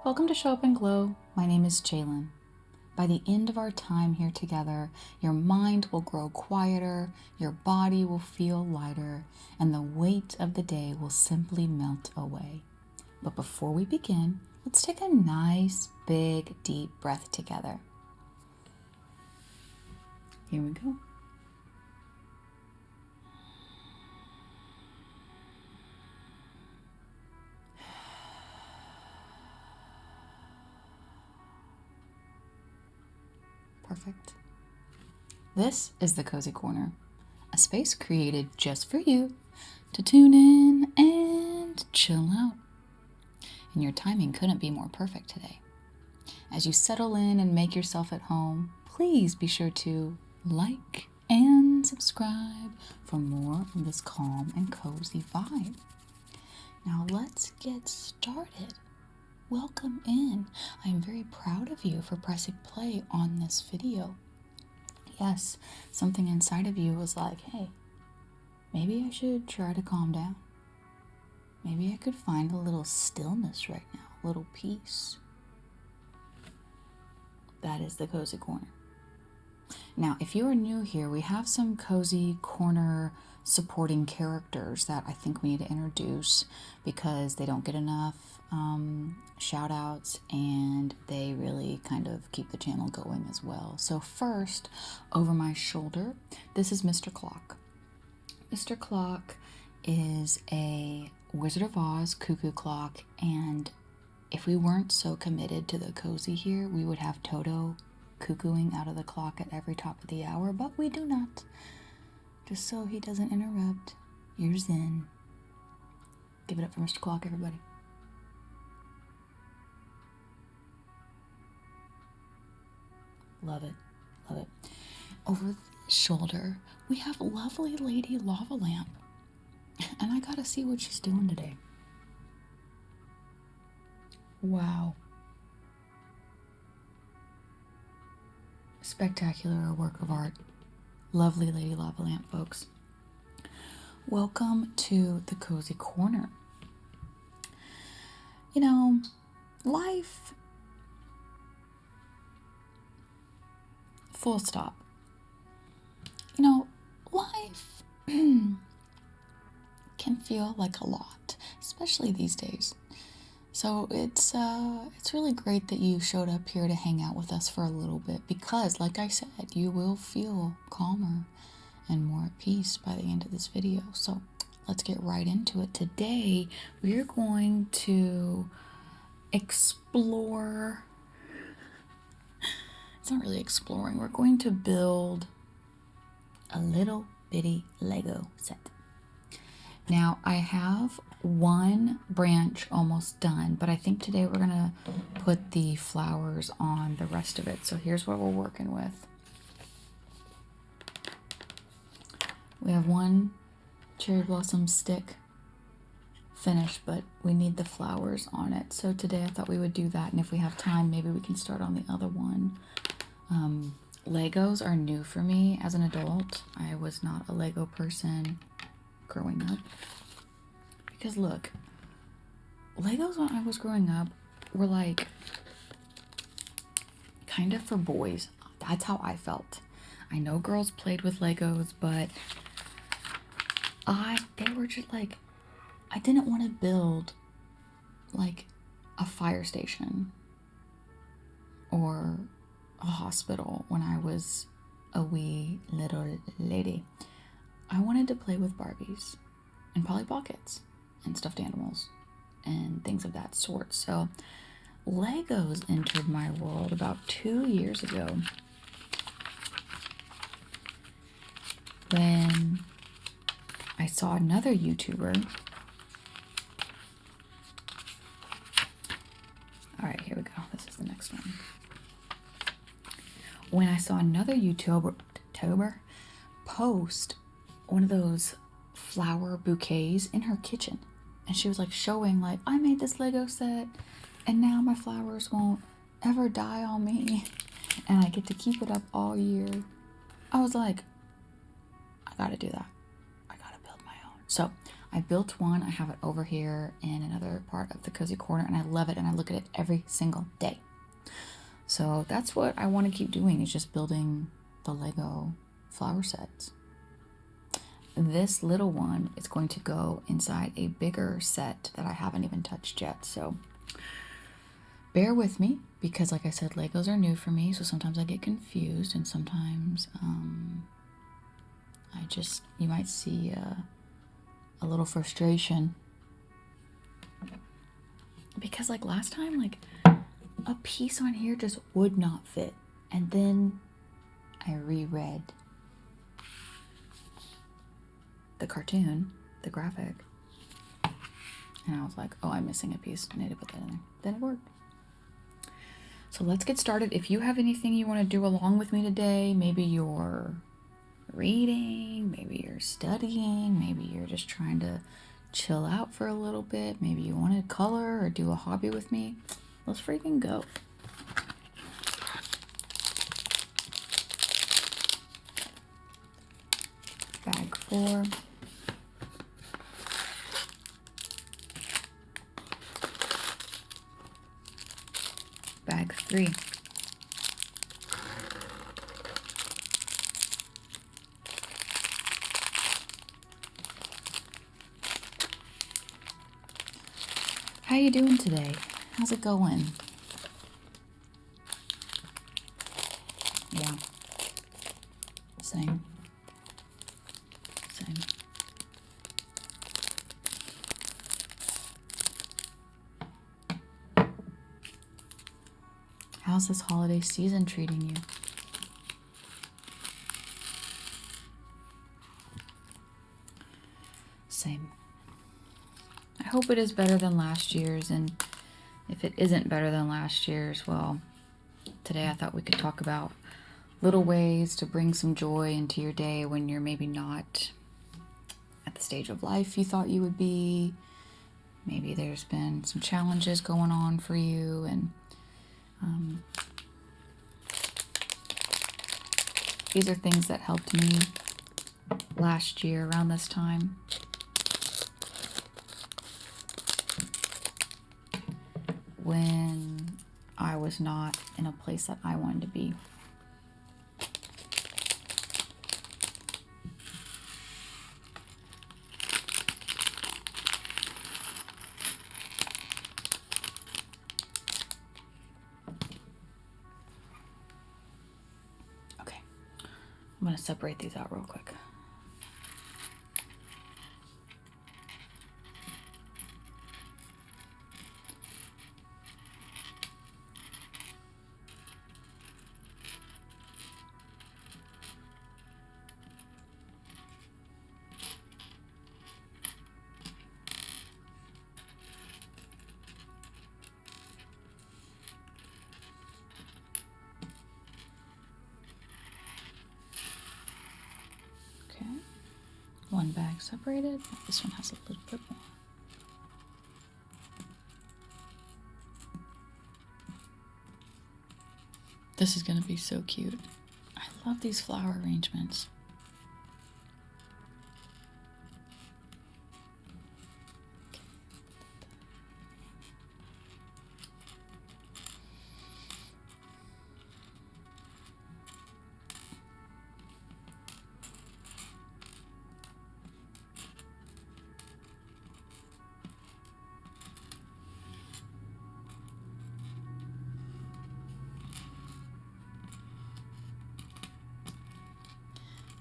Welcome to Show Up and Glow. My name is Jalen. By the end of our time here together, your mind will grow quieter, your body will feel lighter, and the weight of the day will simply melt away. But before we begin, let's take a nice, big, deep breath together. Here we go. Perfect. This is the Cozy Corner, a space created just for you to tune in and chill out. And your timing couldn't be more perfect today. As you settle in and make yourself at home, please be sure to like and subscribe for more of this calm and cozy vibe. Now let's get started. Welcome in. I am very proud of you for pressing play on this video. Yes, something inside of you was like, hey, maybe I should try to calm down. Maybe I could find a little stillness right now, a little peace. That is the Cozy Corner. Now, if you are new here, we have some Cozy Corner supporting characters that I think we need to introduce because they don't get enough shout outs and they really kind of keep the channel going as well. So first, over my shoulder, this is Mr. Clock. Mr. Clock is a Wizard of Oz cuckoo clock, and if we weren't so committed to the cozy here, we would have Toto cuckooing out of the clock at every top of the hour, but we do not. Just so he doesn't interrupt. You're zen. Give it up for Mr. Clock, everybody. Love it. Love it. Over the shoulder, we have lovely Lady Lava Lamp. And I gotta see what she's doing today. Wow. Spectacular work of art. Lovely Lady Lava Lamp, folks. Welcome to the Cozy Corner. You know, life, full stop. You know, life can feel like a lot, especially these days. So it's really great that you showed up here to hang out with us for a little bit because, like I said, you will feel calmer and more at peace by the end of this video. So let's get right into it. Today, we're going to explore. It's not really exploring. We're going to build a little bitty Lego set. Now, I have one branch almost done, but I think today we're going to put the flowers on the rest of it. So here's what we're working with. We have one cherry blossom stick finished, but we need the flowers on it. So today I thought we would do that, and if we have time, maybe we can start on the other one. Legos are new for me as an adult. I was not a Lego person growing up. Because look, Legos when I was growing up were like kind of for boys. That's how I felt. I know girls played with Legos, but they were just like, I didn't want to build like a fire station or a hospital when I was a wee little lady. I wanted to play with Barbies and Polly Pockets and stuffed animals and things of that sort. So Legos entered my world about 2 years ago when I saw another YouTuber. All right, here we go. This is the next one. When I saw another YouTuber post one of those flower bouquets in her kitchen, and she was like showing like, I made this Lego set and now my flowers won't ever die on me and I get to keep it up all year. I was like, I gotta do that. I gotta build my own. So I built one. I have it over here in another part of the cozy corner, and I love it, and I look at it every single day. So that's what I want to keep doing, is just building the Lego flower sets. This little one is going to go inside a bigger set that I haven't even touched yet. So bear with me, because like I said, Legos are new for me. So sometimes I get confused, and sometimes you might see a little frustration. Because like last time, like a piece on here just would not fit. And then I reread the cartoon, the graphic, and I was like, oh, I'm missing a piece. I need to put that in there. Then it worked. So let's get started. If you have anything you want to do along with me today, maybe you're reading, maybe you're studying, maybe you're just trying to chill out for a little bit, maybe you want to color or do a hobby with me, let's freaking go. Bag 4. Bag 3. How you doing today? How's it going? Yeah. Same. How's this holiday season treating you? Same. I hope it is better than last year's, and if it isn't better than last year's, well, today I thought we could talk about little ways to bring some joy into your day when you're maybe not at the stage of life you thought you would be. Maybe there's been some challenges going on for you, and these are things that helped me last year around this time. When I was not in a place that I wanted to be. Okay, I'm going to separate these out real quick. One bag separated. This one has a little bit more. This is going to be so cute. I love these flower arrangements.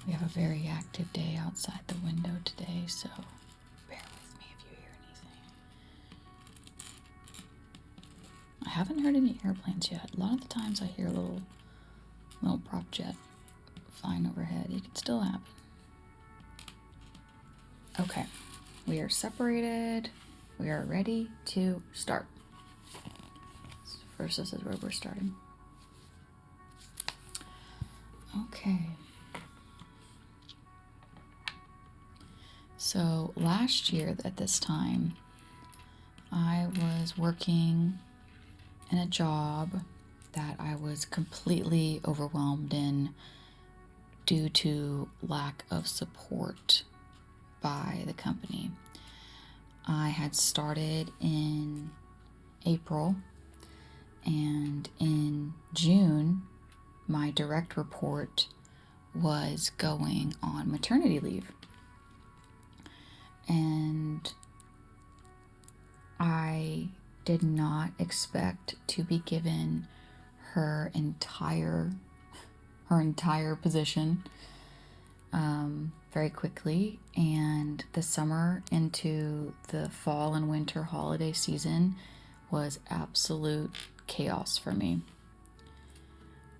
We have a very active day outside the window today, so bear with me if you hear anything. I haven't heard any airplanes yet. A lot of the times I hear a little prop jet flying overhead. It could still happen. Okay, we are separated. We are ready to start. First, this is where we're starting. Okay. So last year at this time, I was working in a job that I was completely overwhelmed in due to lack of support by the company. I had started in April, and in June, my direct report was going on maternity leave. And I did not expect to be given her entire position very quickly. And the summer into the fall and winter holiday season was absolute chaos for me.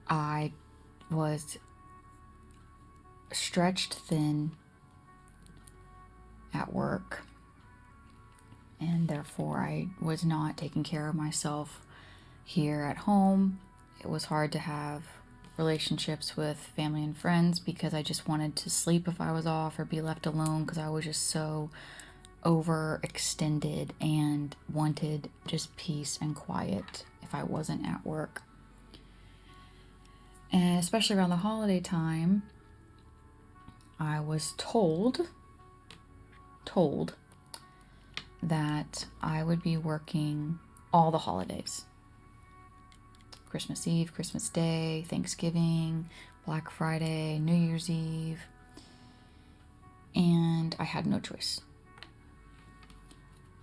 I was stretched thin at work, and therefore I was not taking care of myself here at home. It was hard to have relationships with family and friends because I just wanted to sleep if I was off or be left alone because I was just so overextended and wanted just peace and quiet if I wasn't at work. And especially around the holiday time, I was told that I would be working all the holidays. Christmas Eve, Christmas Day, Thanksgiving, Black Friday, New Year's Eve. And I had no choice.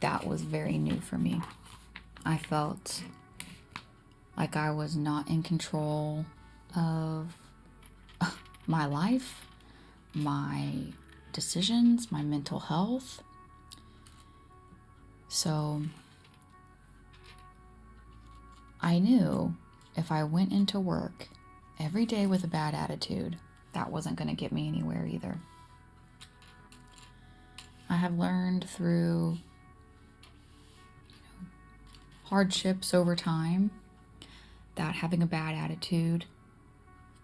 That was very new for me. I felt like I was not in control of my life, my decisions, my mental health. So I knew if I went into work every day with a bad attitude, that wasn't going to get me anywhere either. I have learned through hardships over time that having a bad attitude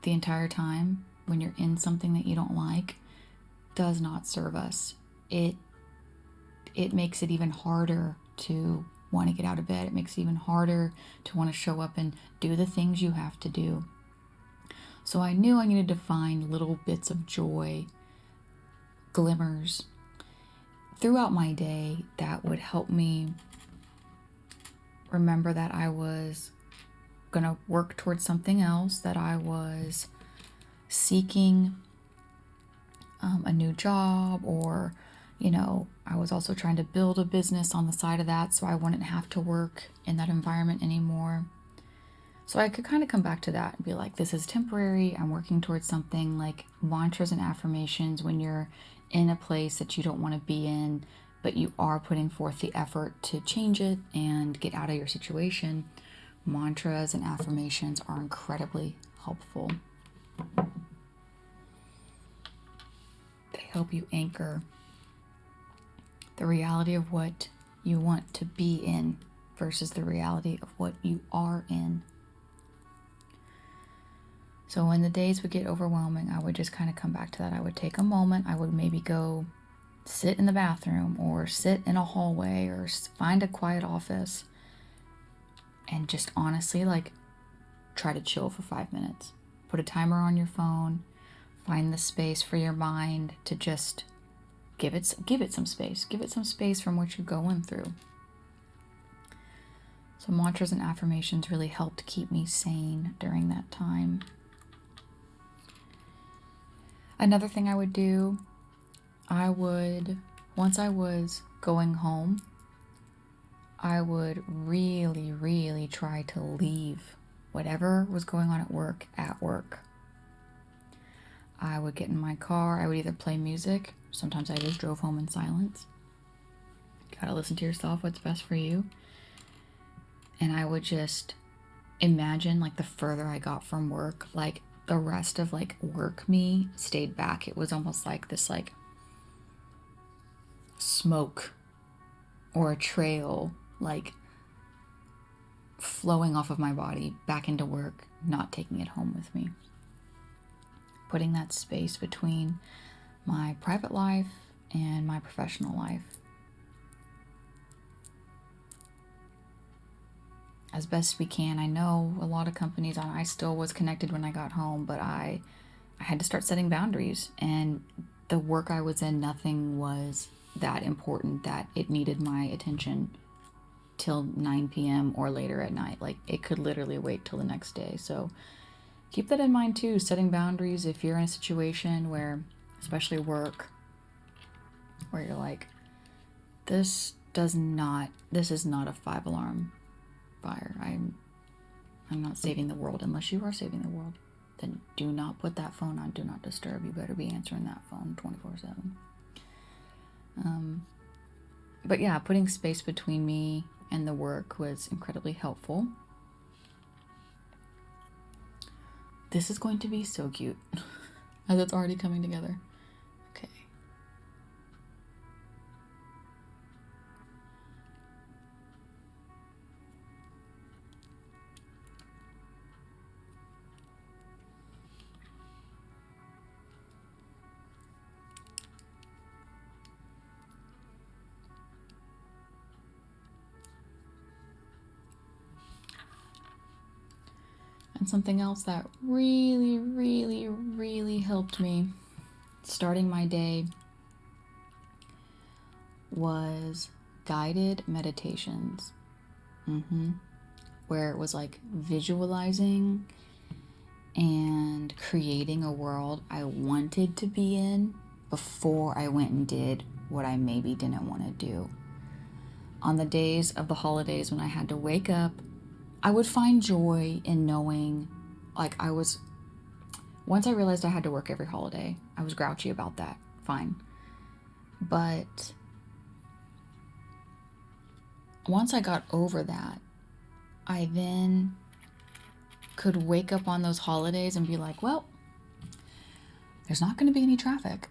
the entire time when you're in something that you don't like does not serve us. It makes it even harder to want to get out of bed. It makes it even harder to want to show up and do the things you have to do. So I knew I needed to find little bits of joy, glimmers throughout my day that would help me remember that I was going to work towards something else, that I was seeking a new job, or I was also trying to build a business on the side of that so I wouldn't have to work in that environment anymore. So I could kind of come back to that and be like, this is temporary. I'm working towards something. Like mantras and affirmations when you're in a place that you don't want to be in, but you are putting forth the effort to change it and get out of your situation. Mantras and affirmations are incredibly helpful. They help you anchor the reality of what you want to be in versus the reality of what you are in. So when the days would get overwhelming, I would just kind of come back to that. I would take a moment. I would maybe go sit in the bathroom or sit in a hallway or find a quiet office and just honestly try to chill for 5 minutes. Put a timer on your phone. Find the space for your mind to just give it some space. Give it some space from what you're going through. So mantras and affirmations really helped keep me sane during that time. Another thing I would do, once I was going home, I would really, really try to leave whatever was going on at work. I would get in my car. I would either play music. Sometimes I just drove home in silence. Gotta listen to yourself, what's best for you. And I would just imagine the further I got from work, the rest of work me stayed back. It was almost like this smoke or a trail flowing off of my body back into work, not taking it home with me. Putting that space between my private life and my professional life. As best we can. I know a lot of companies, I still was connected when I got home, but I had to start setting boundaries. And the work I was in, nothing was that important that it needed my attention till 9 p.m. or later at night. Like, it could literally wait till the next day. So keep that in mind too, setting boundaries if you're in a situation where, especially work, where you're like, this is not a 5-alarm fire. I'm not saving the world. Unless you are saving the world, then do not put that phone on do not disturb. You better be answering that phone 24/7. But yeah, putting space between me and the work was incredibly helpful. This is going to be so cute as it's already coming together. Okay. And something else that really, really, really helped me starting my day was guided meditations. Where it was like visualizing and creating a world I wanted to be in before I went and did what I maybe didn't want to do. On the days of the holidays when I had to wake up, I would find joy in knowing, like, once I realized I had to work every holiday, I was grouchy about that, fine. But once I got over that, I then could wake up on those holidays and be like, well, there's not going to be any traffic.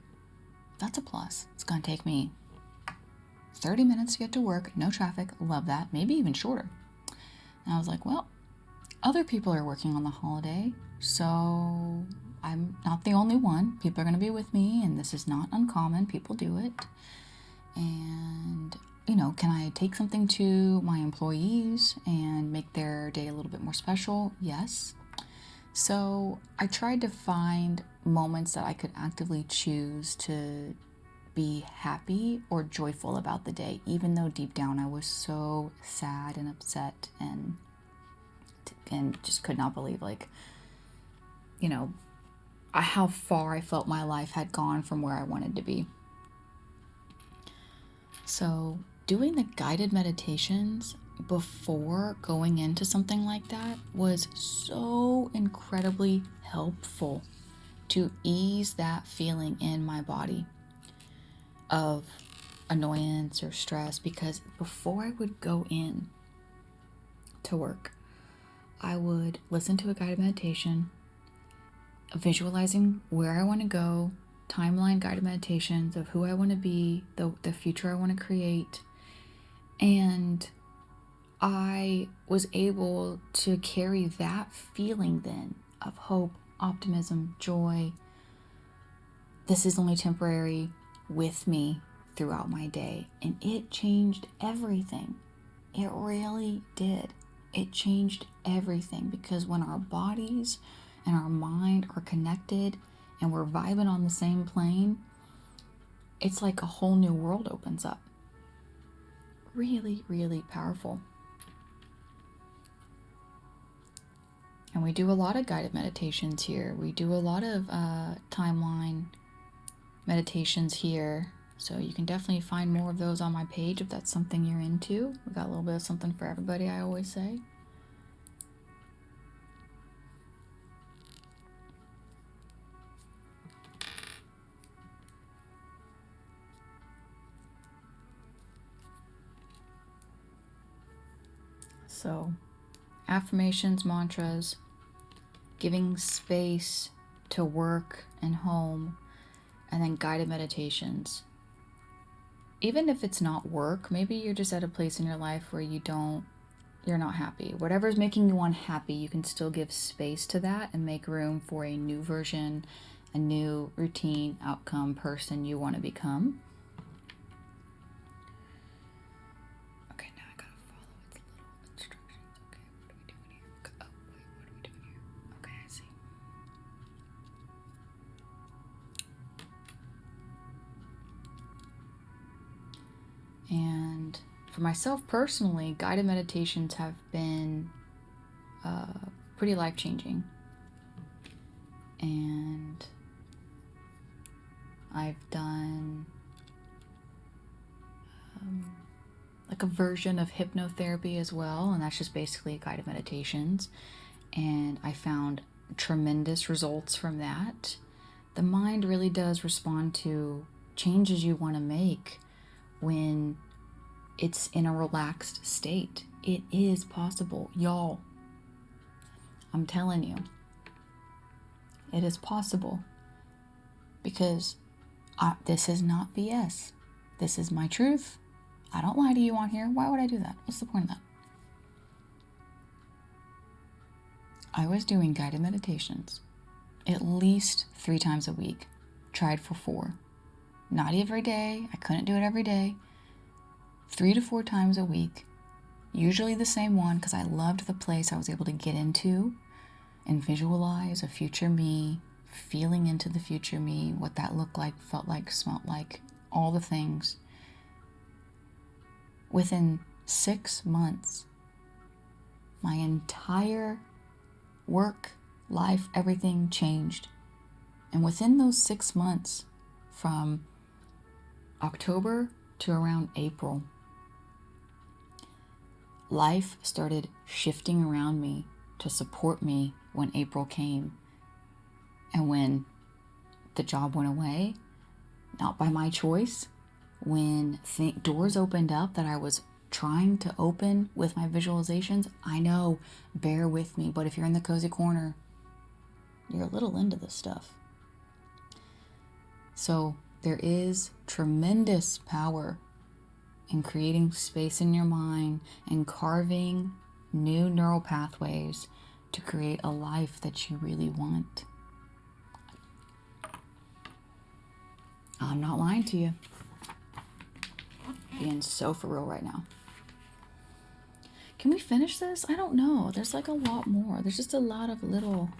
That's a plus. It's going to take me 30 minutes to get to work, no traffic, love that, maybe even shorter. And I was like, well, other people are working on the holiday, so I'm not the only one. People are going to be with me, and this is not uncommon. People do it. And, can I take something to my employees and make their day a little bit more special? Yes. So I tried to find moments that I could actively choose to be happy or joyful about the day, even though deep down I was so sad and upset and just could not believe, how far I felt my life had gone from where I wanted to be. So doing the guided meditations before going into something like that was so incredibly helpful to ease that feeling in my body of annoyance or stress, because before I would go in to work, I would listen to a guided meditation, visualizing where I want to go, timeline guided meditations of who I want to be, the future I want to create. And I was able to carry that feeling then of hope, optimism, joy. This is only temporary with me throughout my day. And it changed everything. It really did. It changed everything, because when our bodies and our mind are connected and we're vibing on the same plane, it's like a whole new world opens up. Really, really powerful. And we do a lot of guided meditations here. We do a lot of timeline meditations here. So you can definitely find more of those on my page if that's something you're into. We got a little bit of something for everybody, I always say. So, affirmations, mantras, giving space to work and home, and then guided meditations. Even if it's not work, maybe you're just at a place in your life where you're not happy. Whatever's making you unhappy, you can still give space to that and make room for a new version, a new routine, outcome, person you want to become. Okay, now I gotta follow its little instructions. Okay, what are we doing here? Oh, wait, what are we doing here? Okay, I see. for myself personally, guided meditations have been pretty life-changing. And I've done like a version of hypnotherapy as well, and that's just basically guided meditations. And I found tremendous results from that. The mind really does respond to changes you want to make when it's in a relaxed state. It is possible, y'all. I'm telling you, it is possible, because this is not BS. This is my truth. I don't lie to you on here. Why would I do that? What's the point of that? I was doing guided meditations at least 3 times a week. Tried for 4. Not every day. I couldn't do it every day. 3 to 4 times a week. Usually the same one, because I loved the place I was able to get into and visualize a future me, feeling into the future me, what that looked like, felt like, smelt like, all the things. Within 6 months, my entire work, life, everything changed. And within those 6 months, from October to around April, life started shifting around me to support me when April came. And when the job went away, not by my choice, when doors opened up that I was trying to open with my visualizations, I know, bear with me, but if you're in the cozy corner, you're a little into this stuff. So there is tremendous power in creating space in your mind and carving new neural pathways to create a life that you really want. I'm not lying to you. Being so for real right now. Can we finish this? I don't know. There's like a lot more. There's just a lot of little...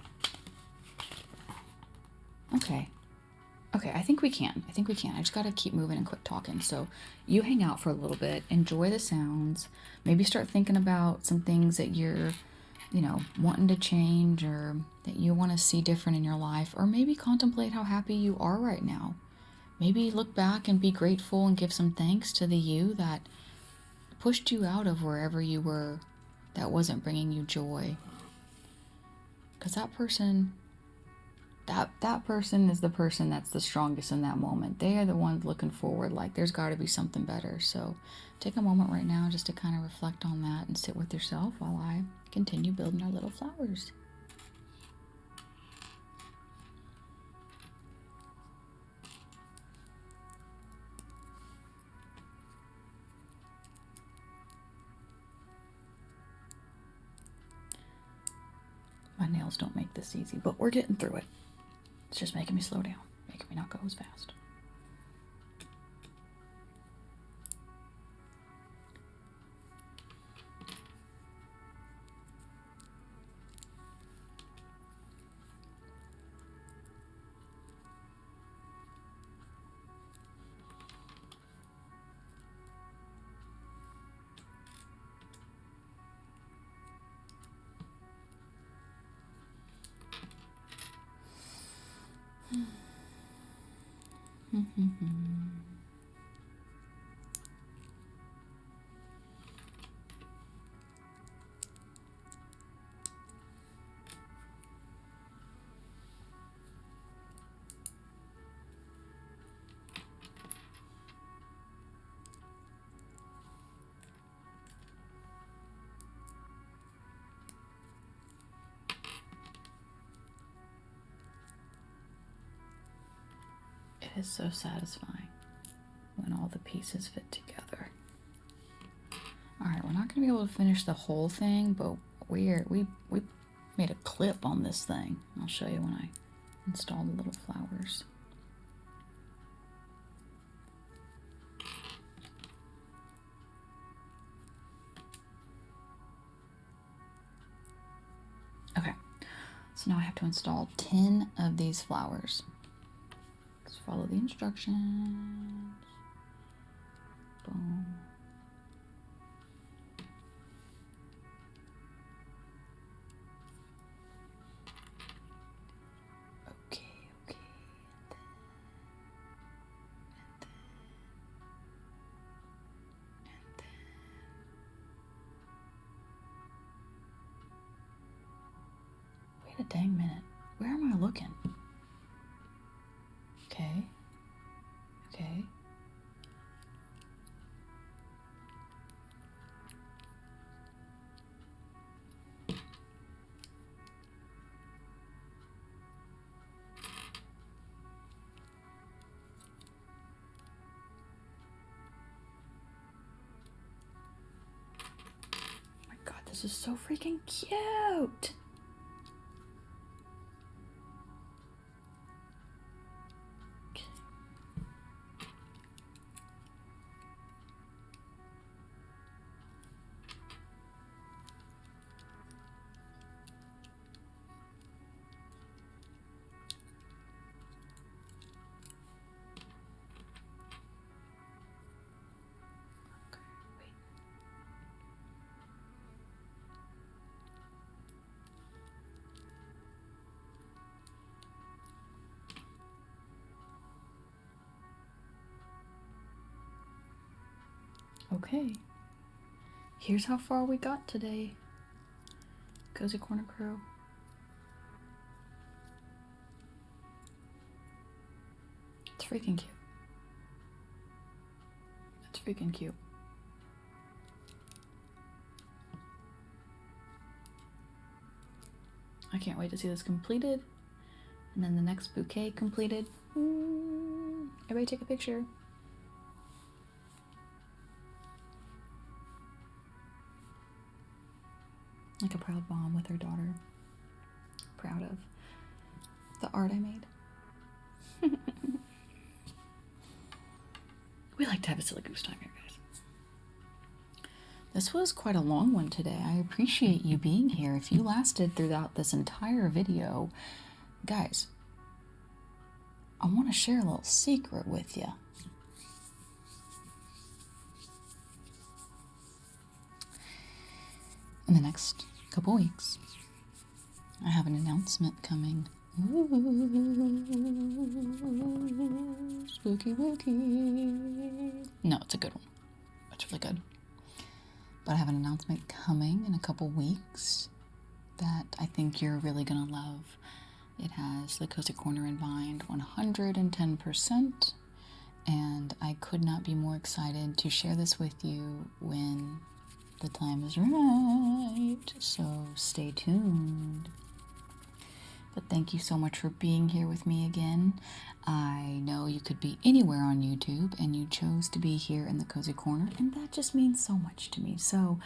Okay, I think we can. I just got to keep moving and quit talking. So you hang out for a little bit. Enjoy the sounds. Maybe start thinking about some things that you're, wanting to change, or that you want to see different in your life. Or maybe contemplate how happy you are right now. Maybe look back and be grateful and give some thanks to the you that pushed you out of wherever you were that wasn't bringing you joy. Because that person is the person that's the strongest in that moment. They are the ones looking forward, like there's got to be something better. So take a moment right now just to kind of reflect on that and sit with yourself while I continue building our little flowers. My nails don't make this easy, but we're getting through it. It's just making me slow down, making me not go as fast. It is so satisfying when all the pieces fit together. Alright, we're not going to be able to finish the whole thing, but we made a clip on this thing. I'll show you when I install the little flowers. Okay, so now I have to install 10 of these flowers. Just follow the instructions. Boom. dang minute. Where am I looking? Okay. Okay. Oh my God, this is so freaking cute. Okay, here's how far we got today, Cozy Corner crew. It's freaking cute. It's freaking cute. I can't wait to see this completed, and then the next bouquet completed. Everybody take a picture. Like a proud mom with her daughter. Proud of the art I made. We like to have a silly goose time here, guys. This was quite a long one today. I appreciate you being here. If you lasted throughout this entire video, guys, I want to share a little secret with you. In the next couple weeks, I have an announcement coming. Ooh, spooky, spooky. No, it's a good one. It's really good. But I have an announcement coming in a couple weeks that I think you're really going to love. It has the Cozy Corner in mind 110%. And I could not be more excited to share this with you when the time is right. So stay tuned. But thank you so much for being here with me again. I know you could be anywhere on YouTube, and you chose to be here in the Cozy Corner, and that just means so much to me. So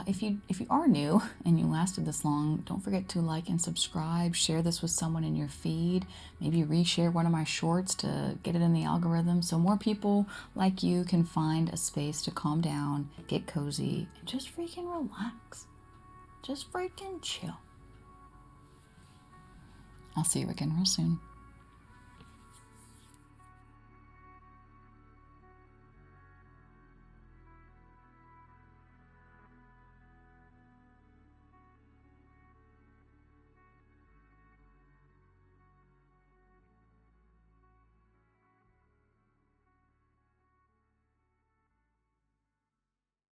if you are new and you lasted this long, don't forget to like and subscribe. Share this with someone in your feed. Maybe reshare one of my shorts to get it in the algorithm so more people like you can find a space to calm down, get cozy, and just freaking relax. Just freaking chill. I'll see you again real soon.